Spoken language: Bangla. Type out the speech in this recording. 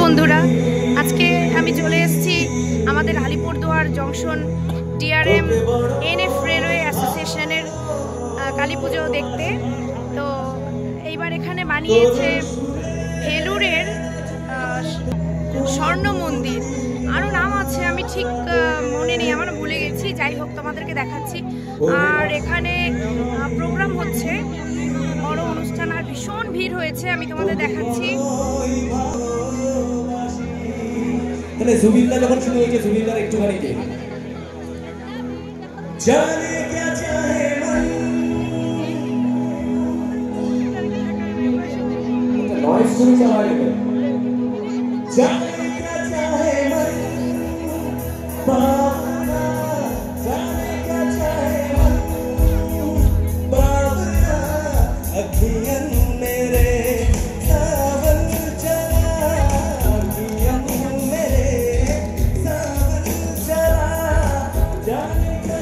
বন্ধুরা, আজকে আমি চলে এসেছি আমাদের Alipurduar junction DRM NF railway অ্যাসোসিয়েশনের কালী পুজো দেখতে। তো এইবার এখানে বানিয়েছে ভেলুরের স্বর্ণ মন্দির, আরও নাম আছে, আমি ঠিক মনে নেই, আমার ভুলে গেছি। যাই হোক, তোমাদেরকে দেখাচ্ছি। আর এখানে প্রোগ্রাম হচ্ছে, বড় অনুষ্ঠান, আর ভীষণ ভিড় হয়েছে, আমি তোমাদের দেখাচ্ছি। তাহলে জুবিনদা যখন শুরু হয়েছে, জুবিনদার একটুখানি কে জানে क्या चाहे मन, নয়েজ শুরু চালা দেবে। জানে क्या चाहे मन बाबा, जाने क्या चाहे मन बाबा, अखियां मेरे सावन चला, अखियां मेरे सावन चला, जाने क्या